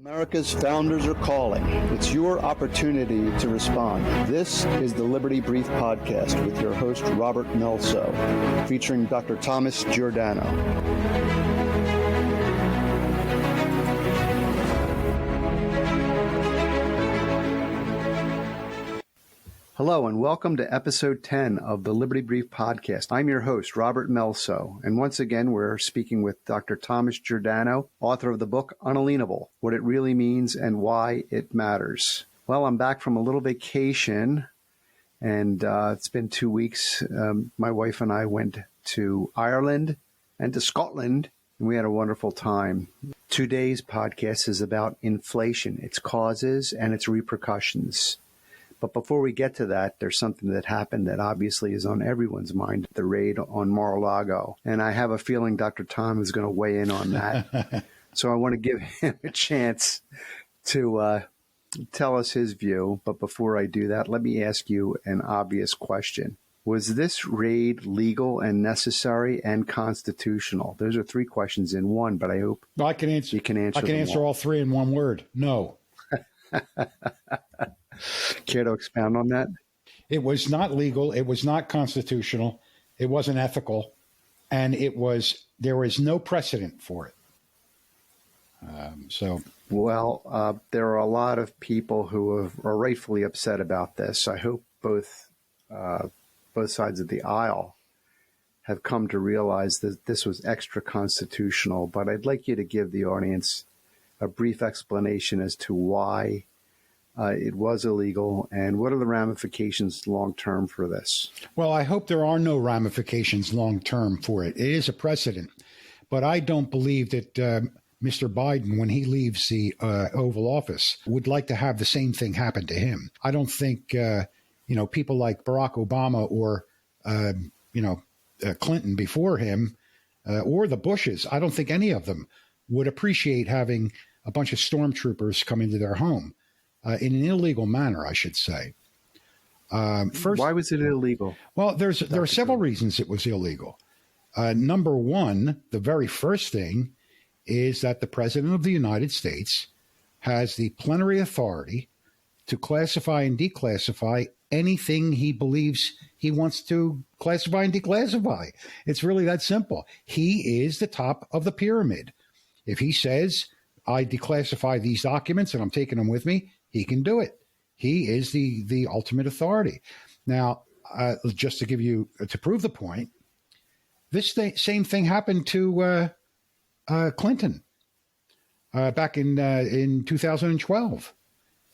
America's founders are calling. It's your opportunity to respond. This is the Liberty Brief Podcast with your host, Robert Melso, featuring Dr. Thomas Giordano. Hello and welcome to episode 10 of the Liberty Brief Podcast. I'm your host, Robert Melso, and once again we're speaking with Dr. Thomas Giordano, author of the book Unalienable, What It Really Means and Why It Matters. Well, I'm back from a little vacation, and it's been 2 weeks. My wife and I went to Ireland and to Scotland, and we had a wonderful time. Today's podcast is about inflation, its causes and its repercussions. But before we get to that, there's something that happened that obviously is on everyone's mind, the raid on Mar-a-Lago. And I have a feeling Dr. Tom is going to weigh in on that. So I want to give him a chance to tell us his view. But before I do that, let me ask you an obvious question. Was this raid legal and necessary and constitutional? Those are three questions in one, but I hope I can answer. You can answer. I can answer all three in one word. No. Care to expound on that? It was not legal. It was not constitutional. It wasn't ethical, and there was no precedent for it. Well, there are a lot of people who are rightfully upset about this. I hope both sides of the aisle have come to realize that this was extra constitutional. But I'd like you to give the audience a brief explanation as to why it was illegal, and what are the ramifications long-term for this? Well, I hope there are no ramifications long-term for it. It is a precedent, but I don't believe that Mr. Biden, when he leaves the Oval Office, would like to have the same thing happen to him. I don't think, people like Barack Obama or, Clinton before him or the Bushes, I don't think any of them would appreciate having a bunch of stormtroopers come into their home. In an illegal manner, I should say. First, why was it illegal? Well, there are several reasons it was illegal. Number one, the very first thing is that the President of the United States has the plenary authority to classify and declassify anything he believes he wants to classify and declassify. It's really that simple. He is the top of the pyramid. If he says, I declassify these documents and I'm taking them with me, he can do it. He is the ultimate authority. Now, just to prove the point, this same thing happened to Clinton back in 2012.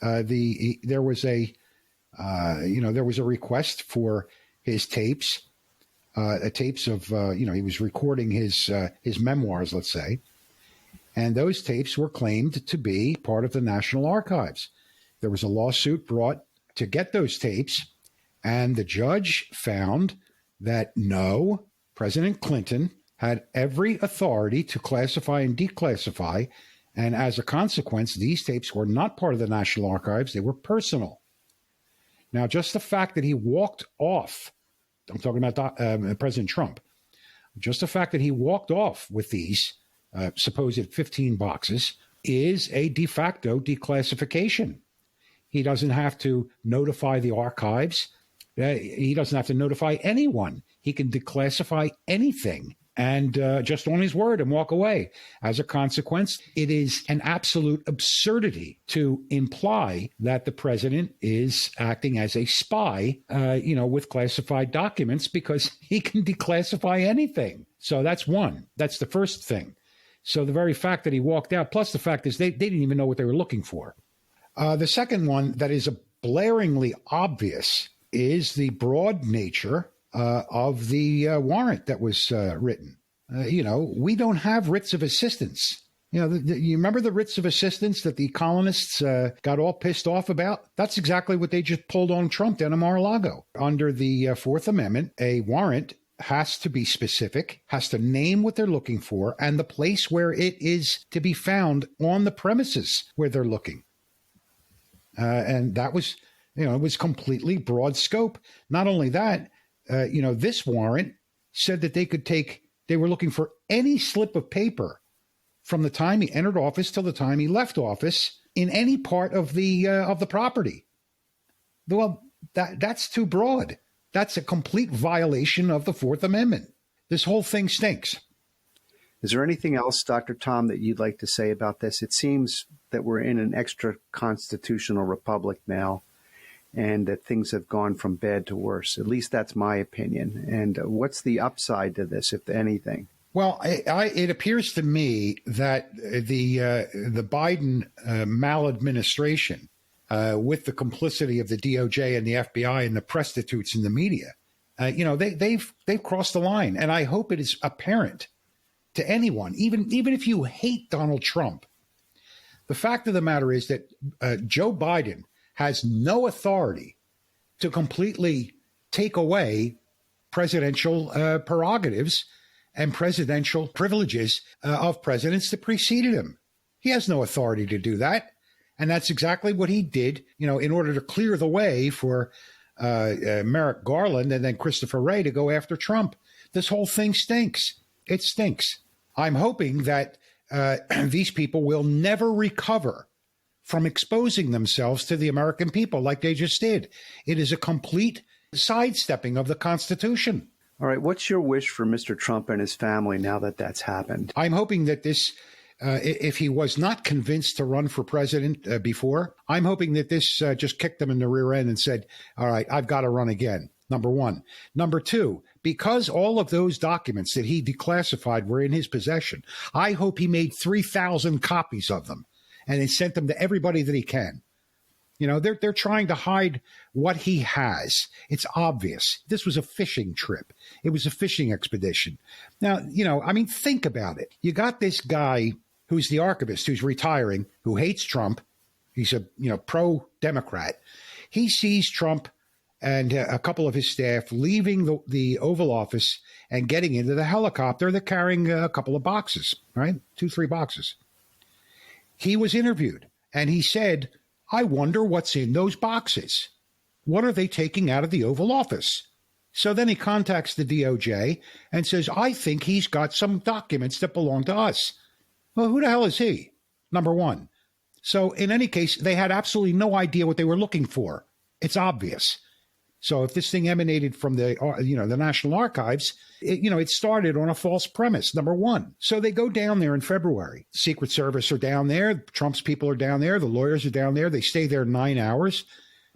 There was a request for his tapes, tapes of he was recording his memoirs, let's say, and those tapes were claimed to be part of the National Archives. There was a lawsuit brought to get those tapes, and the judge found that no, President Clinton had every authority to classify and declassify, and as a consequence, these tapes were not part of the National Archives. They were personal. Now, just the fact that he walked off, I'm talking about President Trump, just the fact that he walked off with these supposed 15 boxes is a de facto declassification. He doesn't have to notify the archives. He doesn't have to notify anyone. He can declassify anything and just on his word and walk away. As a consequence, it is an absolute absurdity to imply that the president is acting as a spy, with classified documents, because he can declassify anything. So that's one. That's the first thing. So the very fact that he walked out, plus the fact is they didn't even know what they were looking for. The second one that is blaringly obvious is the broad nature of the warrant that was written. We don't have writs of assistance. You remember the writs of assistance that the colonists got all pissed off about? That's exactly what they just pulled on Trump down in Mar-a-Lago. Under the Fourth Amendment, a warrant has to be specific, has to name what they're looking for, and the place where it is to be found on the premises where they're looking. And that was, it was completely broad scope. Not only that, this warrant said that they were looking for any slip of paper from the time he entered office till the time he left office in any part of the property. Well, that's too broad. That's a complete violation of the Fourth Amendment. This whole thing stinks. Is there anything else, Dr. Tom, that you'd like to say about this? It seems that we're in an extra constitutional republic now, and that things have gone from bad to worse. At least that's my opinion. And what's the upside to this, if anything? Well, it appears to me that the Biden maladministration, with the complicity of the DOJ and the FBI and the prostitutes in the media, they've crossed the line. And I hope it is apparent to anyone, even if you hate Donald Trump. The fact of the matter is that Joe Biden has no authority to completely take away presidential prerogatives and presidential privileges of presidents that preceded him. He has no authority to do that. And that's exactly what he did, in order to clear the way for Merrick Garland and then Christopher Wray to go after Trump. This whole thing stinks. It stinks. I'm hoping that these people will never recover from exposing themselves to the American people like they just did. It is a complete sidestepping of the Constitution. All right. What's your wish for Mr. Trump and his family now that that's happened? I'm hoping that this, if he was not convinced to run for president before, I'm hoping that this just kicked him in the rear end and said, all right, I've got to run again. Number one. Number two, because all of those documents that he declassified were in his possession, I hope he made 3,000 copies of them and then sent them to everybody that he can. They're trying to hide what he has. It's obvious. This was a fishing trip. It was a fishing expedition. Now, think about it. You got this guy who's the archivist, who's retiring, who hates Trump. He's a, pro-Democrat. He sees Trump and a couple of his staff leaving the Oval Office and getting into the helicopter. They're carrying a couple of boxes, right? 2-3 boxes. He was interviewed and he said, I wonder what's in those boxes. What are they taking out of the Oval Office? So then he contacts the DOJ and says, I think he's got some documents that belong to us. Well, who the hell is he? Number one. So in any case, they had absolutely no idea what they were looking for. It's obvious. So if this thing emanated from the National Archives, it started on a false premise, number one. So they go down there in February. Secret Service are down there. Trump's people are down there. The lawyers are down there. They stay there 9 hours.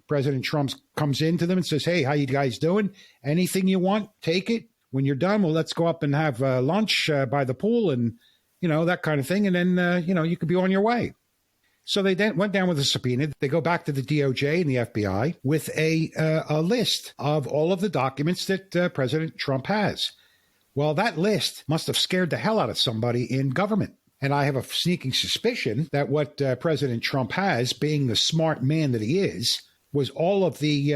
President Trump comes into them and says, hey, how you guys doing? Anything you want, take it. When you're done, well, let's go up and have lunch by the pool and, that kind of thing. And then, you could be on your way. So they then went down with a subpoena. They go back to the DOJ and the FBI with a list of all of the documents that President Trump has. Well, that list must have scared the hell out of somebody in government. And I have a sneaking suspicion that what President Trump has, being the smart man that he is, was all of the,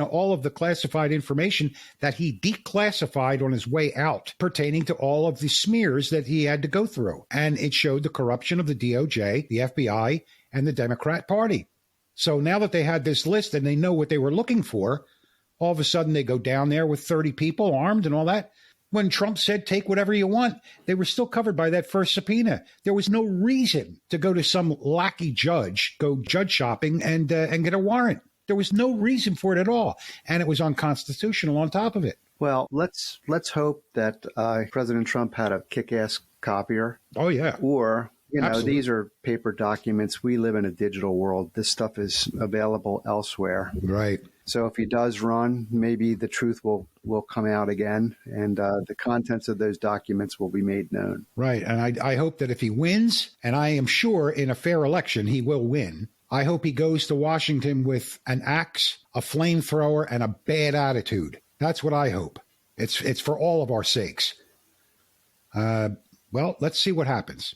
all of the classified information that he declassified on his way out pertaining to all of the smears that he had to go through. And it showed the corruption of the DOJ, the FBI, and the Democrat Party. So now that they had this list and they know what they were looking for, all of a sudden they go down there with 30 people armed and all that. When Trump said, take whatever you want, they were still covered by that first subpoena. There was no reason to go to some lackey judge, go judge shopping and get a warrant. There was no reason for it at all. And it was unconstitutional on top of it. Well, let's hope that President Trump had a kick-ass copier. Oh, yeah. Or, Absolutely. These are paper documents. We live in a digital world. This stuff is available elsewhere. Right. So if he does run, maybe the truth will come out again, and the contents of those documents will be made known. Right. And I hope that if he wins, and I am sure in a fair election he will win, I hope he goes to Washington with an axe, a flamethrower, and a bad attitude. That's what I hope. It's for all of our sakes. Well, let's see what happens.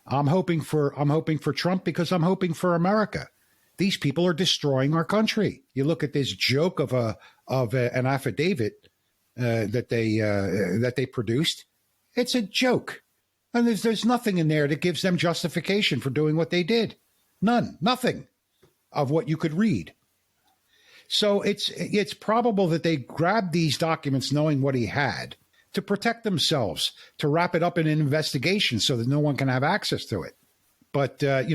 I'm hoping for Trump because I'm hoping for America. These people are destroying our country. You look at this joke of an affidavit that they produced. It's a joke, and there's nothing in there that gives them justification for doing what they did. Nothing of what you could read. So it's probable that they grabbed these documents knowing what he had. to protect themselves, to wrap it up in an investigation so that no one can have access to it. But, from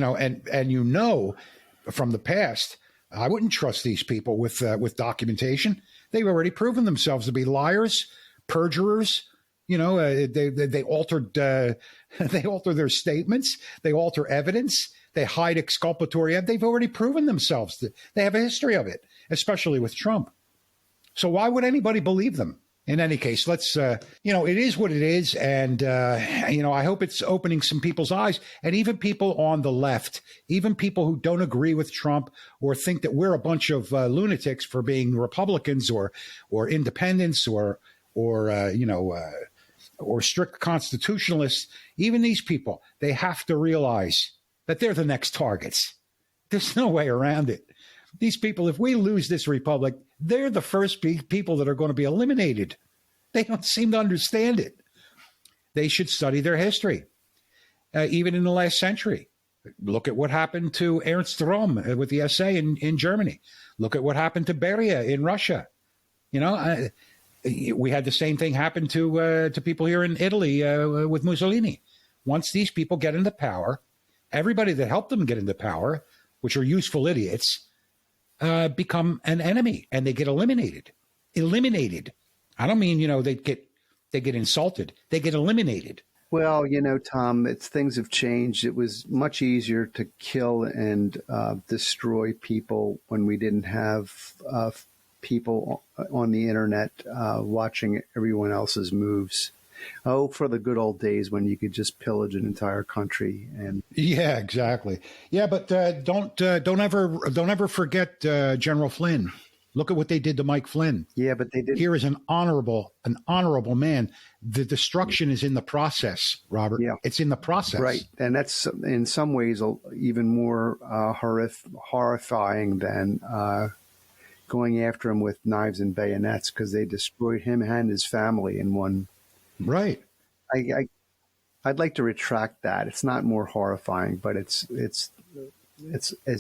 the past, I wouldn't trust these people with documentation. They've already proven themselves to be liars, perjurers. They altered they alter their statements. They alter evidence. They hide exculpatory evidence. They've already proven themselves. They have a history of it, especially with Trump. So why would anybody believe them? In any case, let's, it is what it is. And, I hope it's opening some people's eyes, and even people on the left, even people who don't agree with Trump or think that we're a bunch of lunatics for being Republicans or independents or strict constitutionalists. Even these people, they have to realize that they're the next targets. There's no way around it. These people, if we lose this republic, they're the first people that are going to be eliminated. They don't seem to understand it. They should study their history, even in the last century. Look at what happened to Ernst Röhm with the SA in Germany. Look at what happened to Beria in Russia. We had the same thing happen to people here in Italy with Mussolini. Once these people get into power, everybody that helped them get into power, which are useful idiots, become an enemy, and they get eliminated. I don't mean, they get insulted. They get eliminated. Well, Tom, things have changed. It was much easier to kill and destroy people when we didn't have people on the internet watching everyone else's moves. Oh, for the good old days when you could just pillage an entire country. And yeah, exactly. Yeah, but don't ever forget General Flynn. Look at what they did to Mike Flynn. Yeah, but they did. Here is an honorable man. The destruction is in the process, Robert. Yeah. It's in the process. Right. And that's in some ways even more horrifying than going after him with knives and bayonets, because they destroyed him and his family in one. Right. I'd like to retract that. It's not more horrifying, but it's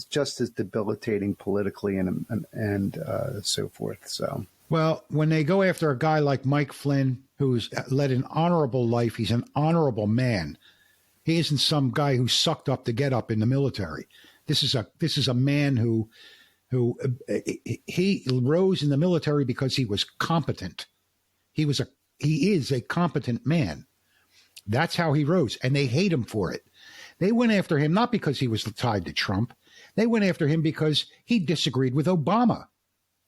just as debilitating politically and so forth. So, well, when they go after a guy like Mike Flynn, who's led an honorable life, he's an honorable man. He isn't some guy who sucked up to get up in the military. This is a man who he rose in the military because he was competent. He is a competent man. That's how he rose, and they hate him for it. They went after him not because he was tied to Trump. They went after him because he disagreed with Obama.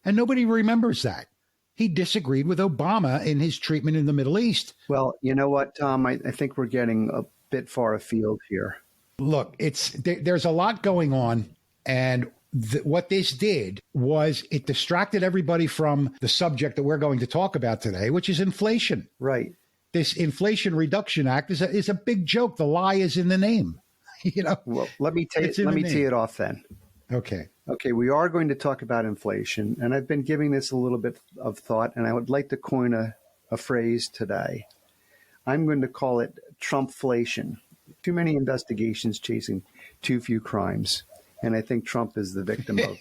And nobody remembers that. He disagreed with Obama in his treatment in the Middle East. Well, you know what, Tom? I think we're getting a bit far afield here. Look, there's a lot going on, and what this did was it distracted everybody from the subject that we're going to talk about today, which is inflation. Right. This Inflation Reduction Act is a big joke. The lie is in the name. Well, let me tee it off then. Okay. We are going to talk about inflation, and I've been giving this a little bit of thought, and I would like to coin a phrase today. I'm going to call it Trumpflation. Too many investigations chasing too few crimes, and I think Trump is the victim of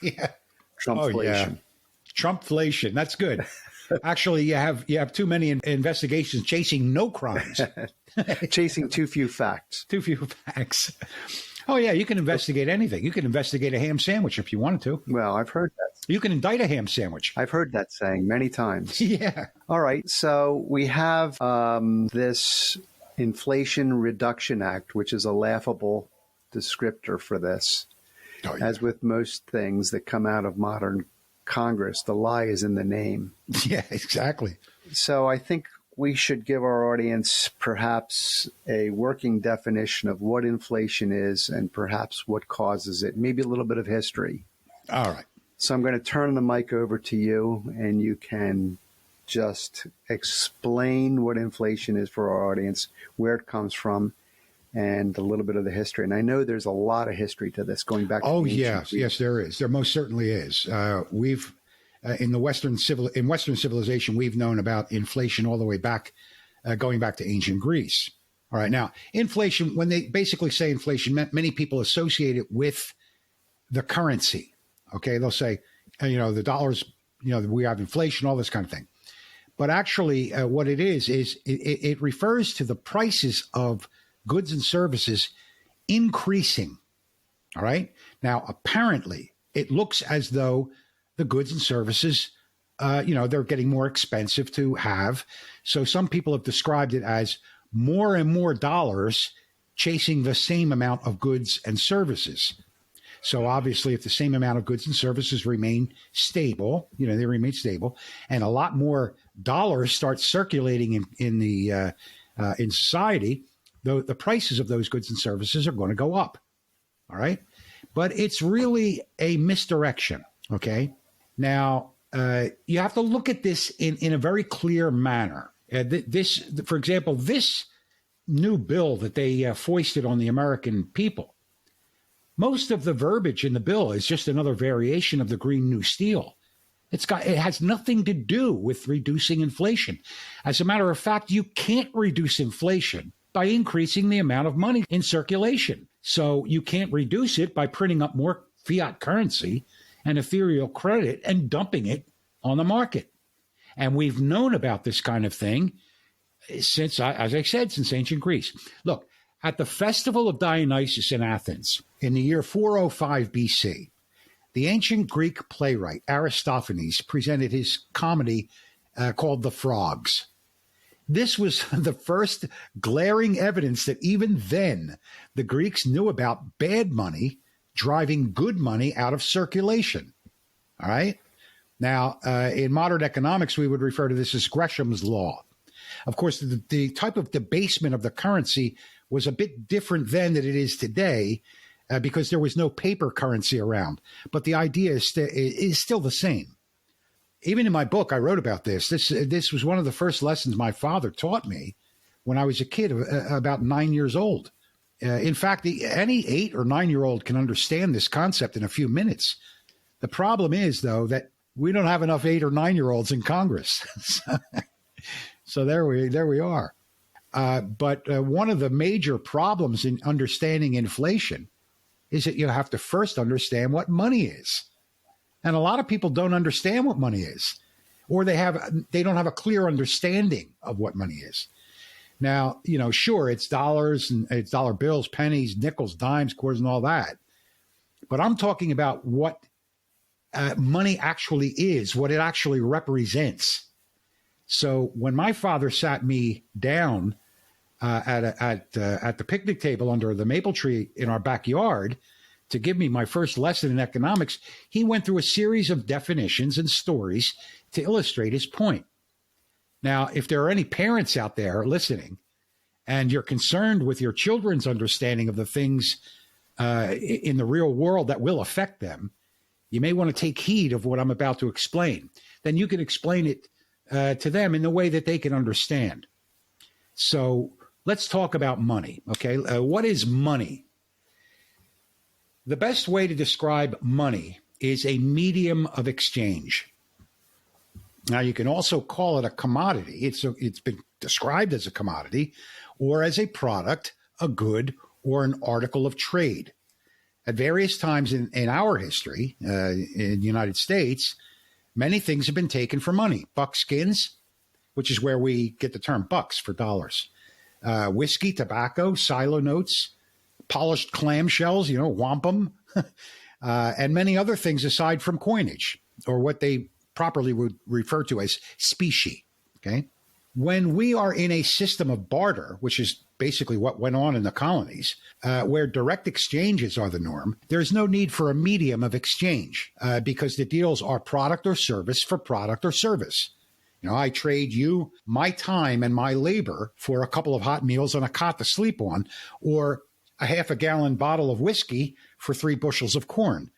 Trumpflation. Oh, yeah. Trumpflation. That's good. Actually, you have too many investigations chasing no crimes. Chasing too few facts. Too few facts. Oh, yeah, you can investigate anything. You can investigate a ham sandwich if you wanted to. Well, I've heard that. You can indict a ham sandwich. I've heard that saying many times. Yeah. All right. So we have this Inflation Reduction Act, which is a laughable descriptor for this. Oh, yeah. As with most things that come out of modern Congress, the lie is in the name. Yeah, exactly. So I think we should give our audience perhaps a working definition of what inflation is and perhaps what causes it, maybe a little bit of history. All right. So I'm going to turn the mic over to you, and you can just explain what inflation is for our audience, where it comes from, and a little bit of the history. And I know there's a lot of history to this going back to yes, there is. There most certainly is. We've in Western civilization, we've known about inflation all the way back, going back to ancient Greece. All right, now inflation. When they basically say inflation, many people associate it with the currency. Okay, they'll say, the dollars. We have inflation, all this kind of thing. But actually, what it is it refers to the prices of goods and services increasing. All right. Now, apparently, it looks as though the goods and services, they're getting more expensive to have. So some people have described it as more and more dollars chasing the same amount of goods and services. So obviously, if the same amount of goods and services remain stable, they remain stable, and a lot more dollars start circulating in society, the prices of those goods and services are going to go up. All right. But it's really a misdirection. Okay. Now, you have to look at this in a very clear manner. For example, this new bill that they foisted on the American people, most of the verbiage in the bill is just another variation of the Green New Steel. It has nothing to do with reducing inflation. As a matter of fact, you can't reduce inflation by increasing the amount of money in circulation. So you can't reduce it by printing up more fiat currency and ethereal credit and dumping it on the market. And we've known about this kind of thing since, as I said, since ancient Greece. Look, at the festival of Dionysus in Athens in the year 405 BC, the ancient Greek playwright Aristophanes presented his comedy called The Frogs. This was the first glaring evidence that even then the Greeks knew about bad money driving good money out of circulation. All right? Now, in modern economics, we would refer to this as Gresham's law. Of course, the type of debasement of the currency was a bit different then than it is today because there was no paper currency around. But the idea is still the same. Even in my book, I wrote about this. This was one of the first lessons my father taught me when I was a kid, about 9 years old. In fact, any 8 or 9-year-old can understand this concept in a few minutes. The problem is, though, that we don't have enough 8 or 9-year-olds in Congress. So there we are. But one of the major problems in understanding inflation is that you have to first understand what money is. And a lot of people don't understand what money is, or they don't have a clear understanding of what money is. Now, sure, it's dollars and it's dollar bills, pennies, nickels, dimes, quarters, and all that. But I'm talking about what money actually is, what it actually represents. So when my father sat me down at the picnic table under the maple tree in our backyard to give me my first lesson in economics, he went through a series of definitions and stories to illustrate his point. Now, if there are any parents out there listening and you're concerned with your children's understanding of the things in the real world that will affect them, you may want to take heed of what I'm about to explain. Then you can explain it to them in the way that they can understand. So let's talk about money, okay? What is money? The best way to describe money is a medium of exchange. Now, you can also call it a commodity. It's been described as a commodity or as a product, a good, or an article of trade. At various times in our history, in the United States, many things have been taken for money. Buckskins, which is where we get the term bucks for dollars. Whiskey, tobacco, silo notes, polished clamshells, wampum, and many other things aside from coinage, or what they properly would refer to as specie, okay? When we are in a system of barter, which is basically what went on in the colonies, where direct exchanges are the norm, there's no need for a medium of exchange because the deals are product or service for product or service. I trade you my time and my labor for a couple of hot meals and a cot to sleep on, or a half a gallon bottle of whiskey for 3 bushels of corn.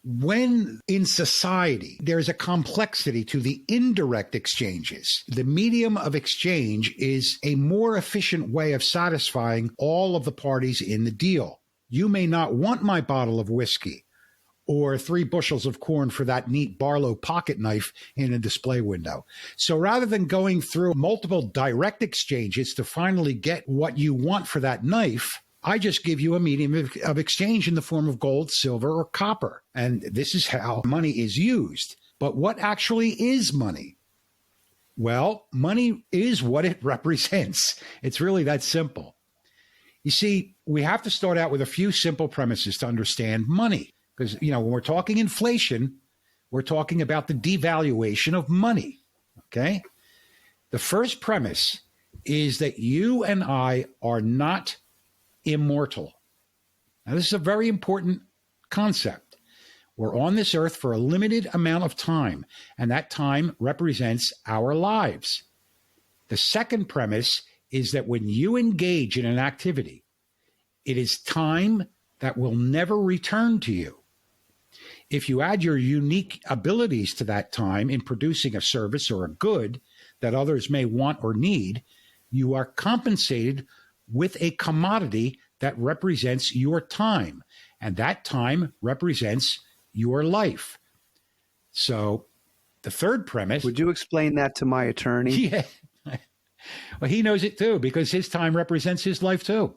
When in society, there's a complexity to the indirect exchanges. The medium of exchange is a more efficient way of satisfying all of the parties in the deal. You may not want my bottle of whiskey or 3 bushels of corn for that neat Barlow pocket knife in a display window. So rather than going through multiple direct exchanges to finally get what you want for that knife, I just give you a medium of exchange in the form of gold, silver, or copper. And this is how money is used. But what actually is money? Well, money is what it represents. It's really that simple. You see, we have to start out with a few simple premises to understand money. Because, when we're talking inflation, we're talking about the devaluation of money. Okay? The first premise is that you and I are not immortal. Now, this is a very important concept. We're on this earth for a limited amount of time, and that time represents our lives. The second premise is that when you engage in an activity, it is time that will never return to you. If you add your unique abilities to that time in producing a service or a good that others may want or need, you are compensated with a commodity that represents your time, and that time represents your life. So the third premise... Would you explain that to my attorney? Yeah. Well, he knows it too, because his time represents his life too.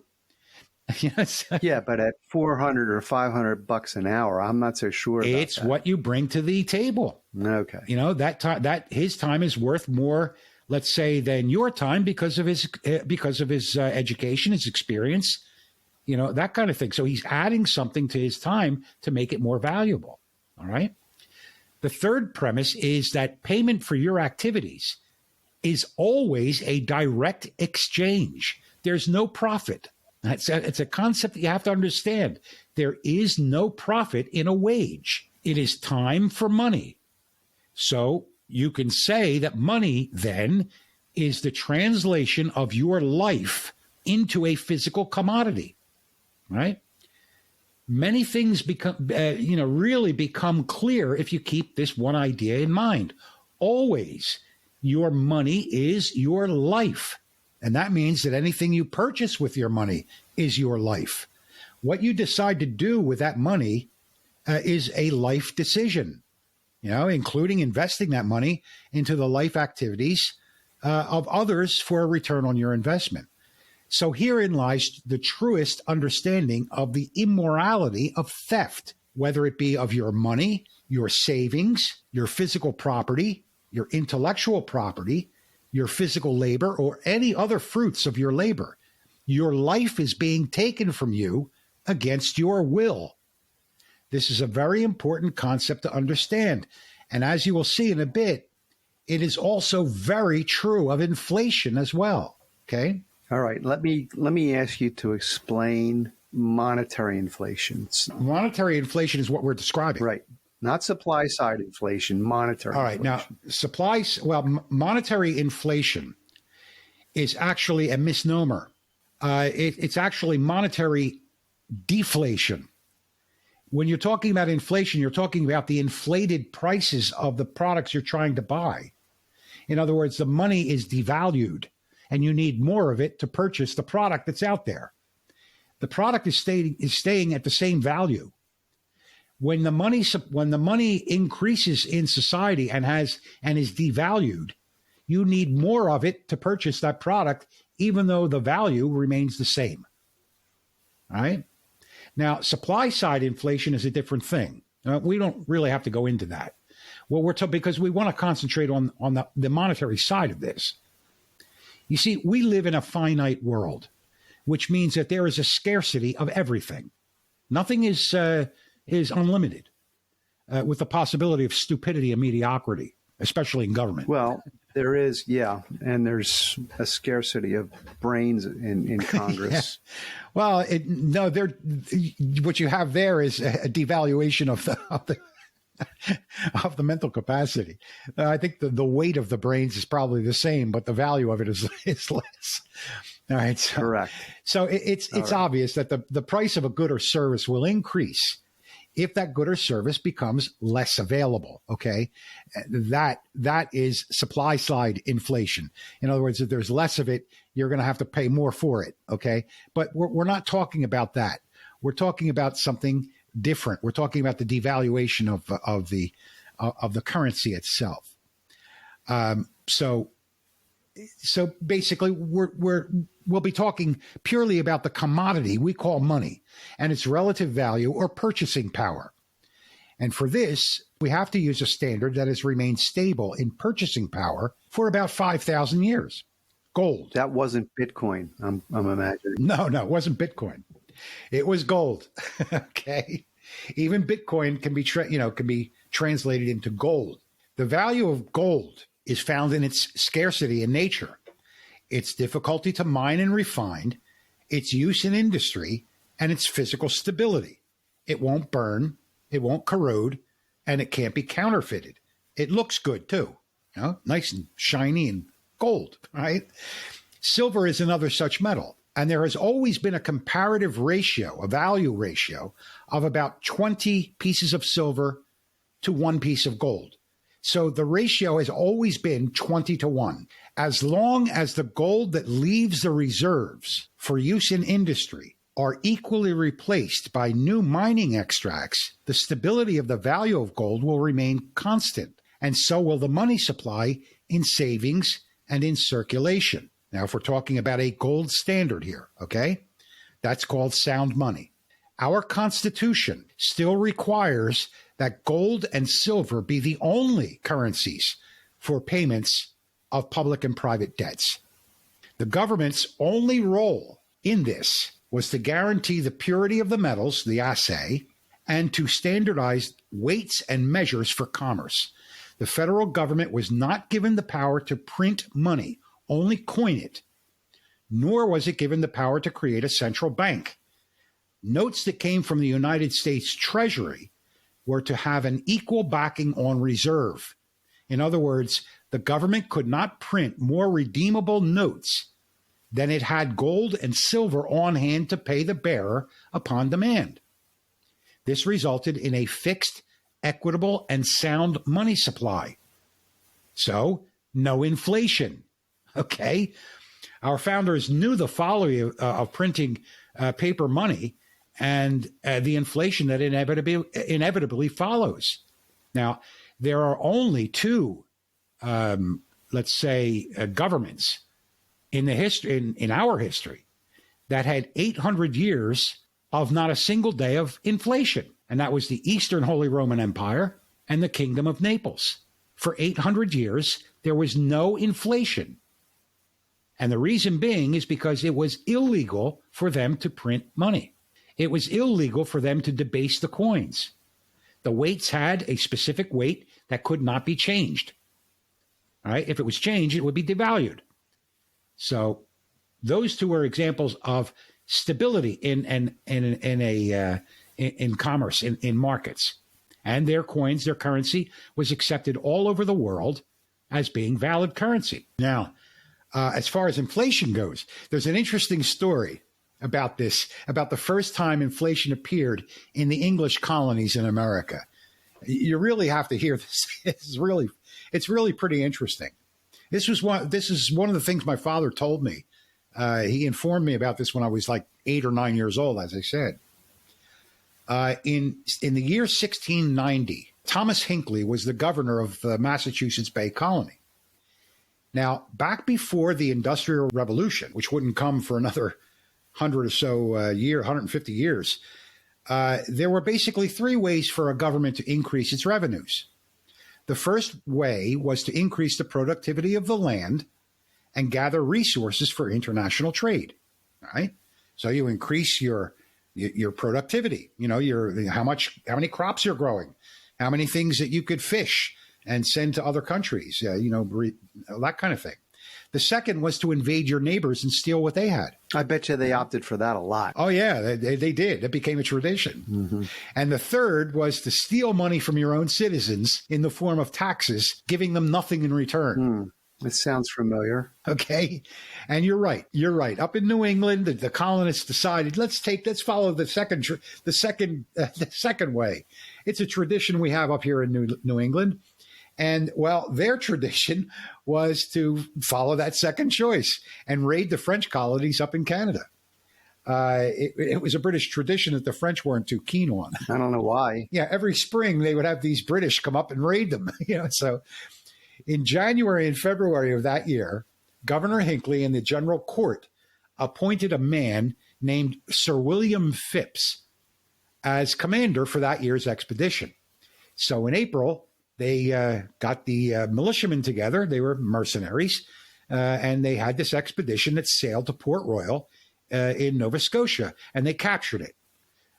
Yes. Yeah, but at $400 or $500 an hour, I'm not so sure about it's that. What you bring to the table. Okay. That time, that his time is worth more, let's say, than your time because of his education, his experience, that kind of thing. So he's adding something to his time to make it more valuable. All right. The third premise is that payment for your activities is always a direct exchange. There's no profit. It's a concept that you have to understand. There is no profit in a wage. It is time for money. So you can say that money then is the translation of your life into a physical commodity, right? Many things really become clear if you keep this one idea in mind. Always, your money is your life. And that means that anything you purchase with your money is your life. What you decide to do with that money is a life decision, including investing that money into the life activities of others for a return on your investment. So herein lies the truest understanding of the immorality of theft, whether it be of your money, your savings, your physical property, your intellectual property, your physical labor, or any other fruits of your labor. Your life is being taken from you against your will. This is a very important concept to understand. And as you will see in a bit, it is also very true of inflation as well. Okay? All right. Let me ask you to explain monetary inflation. Monetary inflation is what we're describing. Right. Not supply side inflation, monetary. All right. Inflation. Now, monetary inflation is actually a misnomer. It's actually monetary deflation. When you're talking about inflation, you're talking about the inflated prices of the products you're trying to buy. In other words, the money is devalued and you need more of it to purchase the product that's out there. The product is staying at the same value. When the money increases in society and is devalued, you need more of it to purchase that product, even though the value remains the same. All right? Now, supply side inflation is a different thing. We don't really have to go into that. Well, because we want to concentrate on the monetary side of this. You see, we live in a finite world, which means that there is a scarcity of everything. Nothing is unlimited, with the possibility of stupidity and mediocrity, especially in government. Well, there is, yeah, and there's a scarcity of brains in Congress. Yeah. Well, what you have there is a devaluation of the mental capacity. I think the weight of the brains is probably the same, but the value of it is less. All right, correct. So it's obvious that the price of a good or service will increase if that good or service becomes less available. Okay, that is supply side inflation. In other words, if there's less of it, you're going to have to pay more for it. Okay, but we're not talking about that. We're talking about something different. We're talking about the devaluation of the currency itself. So basically, we'll be talking purely about the commodity we call money and its relative value or purchasing power. And for this, we have to use a standard that has remained stable in purchasing power for about 5,000 years. Gold. That wasn't Bitcoin, I'm imagining. No, it wasn't Bitcoin. It was gold. Okay. Even Bitcoin can be translated into gold. The value of gold is found in its scarcity in nature, its difficulty to mine and refine, its use in industry, and its physical stability. It won't burn, it won't corrode, and it can't be counterfeited. It looks good too, nice and shiny and gold, right? Silver is another such metal, and there has always been a comparative ratio, a value ratio, of about 20 pieces of silver to 1 piece of gold. So the ratio has always been 20 to 1. As long as the gold that leaves the reserves for use in industry are equally replaced by new mining extracts, the stability of the value of gold will remain constant, and so will the money supply in savings and in circulation. Now, if we're talking about a gold standard here, okay, that's called sound money. Our Constitution still requires that gold and silver be the only currencies for payments of public and private debts. The government's only role in this was to guarantee the purity of the metals, the assay, and to standardize weights and measures for commerce. The federal government was not given the power to print money, only coin it, nor was it given the power to create a central bank. Notes that came from the United States Treasury were to have an equal backing on reserve. In other words, the government could not print more redeemable notes than it had gold and silver on hand to pay the bearer upon demand. This resulted in a fixed, equitable, and sound money supply. So, no inflation. Okay? Our founders knew the folly of printing paper money and the inflation that inevitably follows. Now, there are only two, governments in our history that had 800 years of not a single day of inflation, and that was the Eastern Holy Roman Empire and the Kingdom of Naples. For 800 years, there was no inflation. And the reason being is because it was illegal for them to print money. It was illegal for them to debase the coins. The weights had a specific weight that could not be changed. All right? If it was changed, it would be devalued. So those two are examples of stability in commerce, in markets. And their coins, their currency, was accepted all over the world as being valid currency. Now, as far as inflation goes, there's an interesting story about this, about the first time inflation appeared in the English colonies in America. You really have to hear this. It's really pretty interesting. This is one of the things my father told me. He informed me about this when I was like 8 or 9 years old, as I said. In the year 1690, Thomas Hinckley was the governor of the Massachusetts Bay Colony. Now, back before the Industrial Revolution, which wouldn't come for another 150 years, there were basically 3 ways for a government to increase its revenues. The first way was to increase the productivity of the land and gather resources for international trade. Right? So you increase your productivity. How many crops you're growing, how many things that you could fish and send to other countries. That kind of thing. The second was to invade your neighbors and steal what they had. I bet you they opted for that a lot. Oh, yeah, they did. It became a tradition. Mm-hmm. And the third was to steal money from your own citizens in the form of taxes, giving them nothing in return. This sounds familiar. Okay. And you're right. Up in New England, the colonists decided, let's follow the second way. It's a tradition we have up here in New England. And, well, their tradition was to follow that second choice and raid the French colonies up in Canada. It was a British tradition that the French weren't too keen on. I don't know why. Yeah, every spring they would have these British come up and raid them. So in January and February of that year, Governor Hinckley and the General Court appointed a man named Sir William Phipps as commander for that year's expedition. So in April, they got the militiamen together. They were mercenaries, and they had this expedition that sailed to Port Royal in Nova Scotia, and they captured it.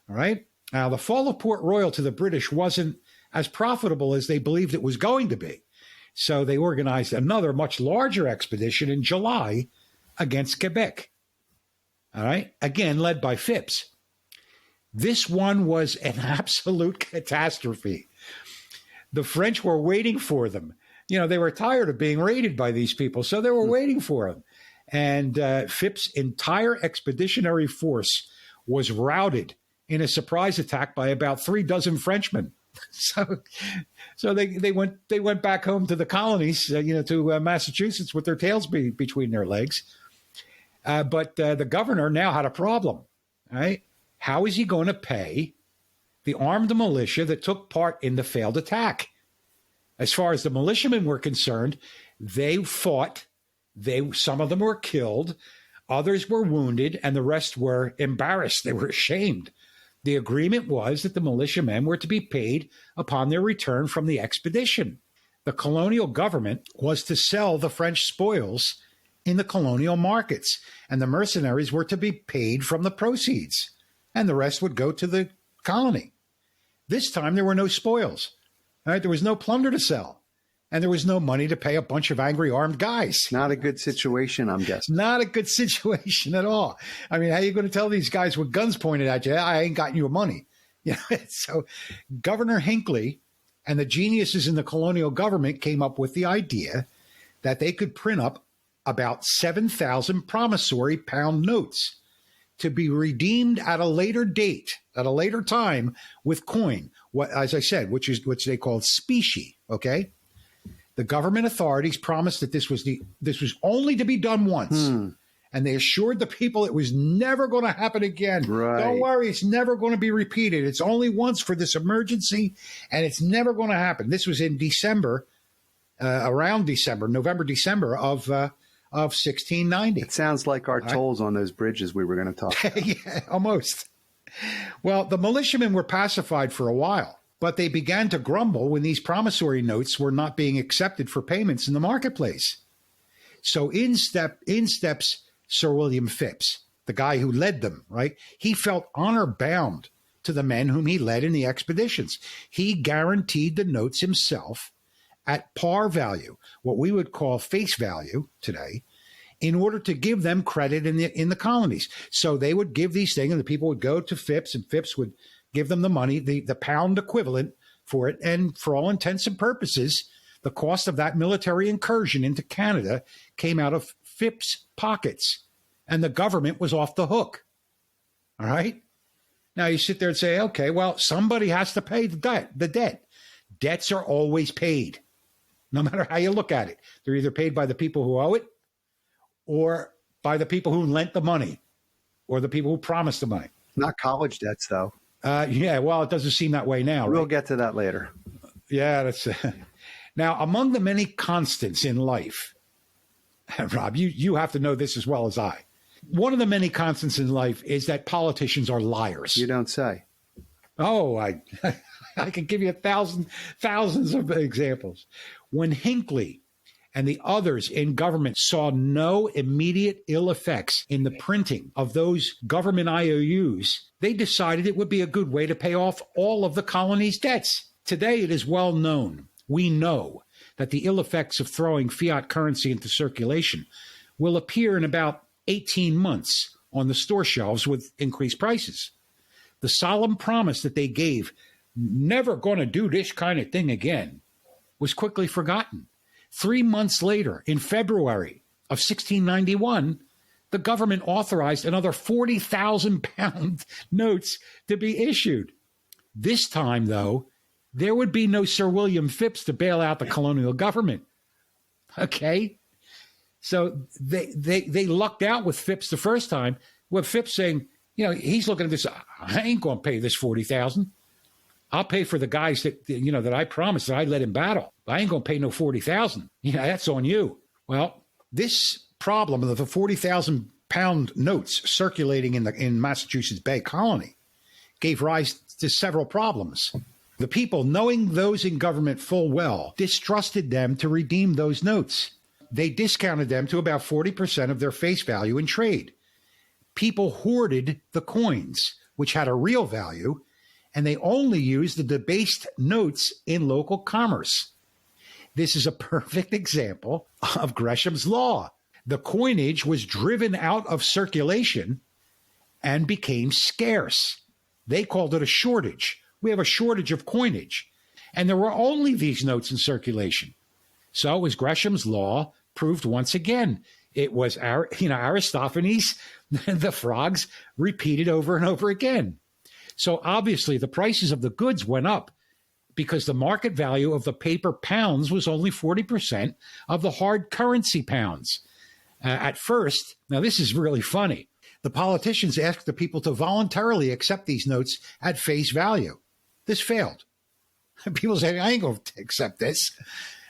All right. Now, the fall of Port Royal to the British wasn't as profitable as they believed it was going to be. So they organized another much larger expedition in July against Quebec. All right. Again, led by Phipps. This one was an absolute catastrophe. The French were waiting for them. You know, they were tired of being raided by these people, so they were waiting for them. And Phipps' entire expeditionary force was routed in a surprise attack by about 36 Frenchmen. So they went back home to the colonies, to Massachusetts with their tails between their legs. But the governor now had a problem, right? How is he going to pay the armed militia that took part in the failed attack? As far as the militiamen were concerned, they fought. Some of them were killed, others were wounded, and the rest were embarrassed. They were ashamed. The agreement was that the militiamen were to be paid upon their return from the expedition. The colonial government was to sell the French spoils in the colonial markets, and the mercenaries were to be paid from the proceeds, and the rest would go to the colony. This time there were no spoils. All right, there was no plunder to sell, and there was no money to pay a bunch of angry armed guys. Not a good situation, I'm guessing. Not a good situation at all. I mean, how are you going to tell these guys with guns pointed at you, I ain't got your money? So Governor Hinckley and the geniuses in the colonial government came up with the idea that they could print up about 7,000 promissory pound notes to be redeemed at a later date, at a later time with coin, as I said, which they called specie, okay? The government authorities promised that this was only to be done once. And they assured the people it was never going to happen again. Right. Don't worry, it's never going to be repeated. It's only once for this emergency, and it's never going to happen. This was in December, November, December of 1690. It sounds like our tolls on those bridges we were going to talk about. Yeah, almost. Well, the militiamen were pacified for a while, but they began to grumble when these promissory notes were not being accepted for payments in the marketplace. So in steps Sir William Phipps, the guy who led them, right? He felt honor bound to the men whom he led in the expeditions. He guaranteed the notes himself at par value, what we would call face value today, in order to give them credit in the colonies. So they would give these things, and the people would go to Phipps, and Phipps would give them the money, the pound equivalent for it. And for all intents and purposes, the cost of that military incursion into Canada came out of Phipps' pockets, and the government was off the hook. All right? Now you sit there and say, okay, well, somebody has to pay the debt. Debts are always paid, no matter how you look at it. They're either paid by the people who owe it or by the people who lent the money or the people who promised the money. Not college debts, though. Yeah, well, it doesn't seem that way now. We'll right? get to that later. Yeah, that's now among the many constants in life, Rob, you have to know this as well as I. One of the many constants in life is that politicians are liars. You don't say. Oh, I can give you thousands of examples. When Hinckley and the others in government saw no immediate ill effects in the printing of those government IOUs, they decided it would be a good way to pay off all of the colony's debts. Today, it is well known. We know that the ill effects of throwing fiat currency into circulation will appear in about 18 months on the store shelves with increased prices. The solemn promise that they gave, never going to do this kind of thing again, was quickly forgotten. 3 months later, in February of 1691, the government authorized another 40,000 pound notes to be issued. This time, though, there would be no Sir William Phipps to bail out the colonial government. Okay? So they lucked out with Phipps the first time, with Phipps saying, he's looking at this, I ain't going to pay this 40,000. I'll pay for the guys that I promised that I led in battle. I ain't going to pay no 40,000. That's on you. Well, this problem of the 40,000 pound notes circulating in Massachusetts Bay Colony gave rise to several problems. The people, knowing those in government full well, distrusted them to redeem those notes. They discounted them to about 40% of their face value in trade. People hoarded the coins, which had a real value, and they only used the debased notes in local commerce. This is a perfect example of Gresham's law. The coinage was driven out of circulation and became scarce. They called it a shortage. We have a shortage of coinage. And there were only these notes in circulation. So as Gresham's law proved once again, it was Aristophanes, the frogs, repeated over and over again. So obviously the prices of the goods went up because the market value of the paper pounds was only 40% of the hard currency pounds. At first, now this is really funny, the politicians asked the people to voluntarily accept these notes at face value. This failed. People said, I ain't going to accept this.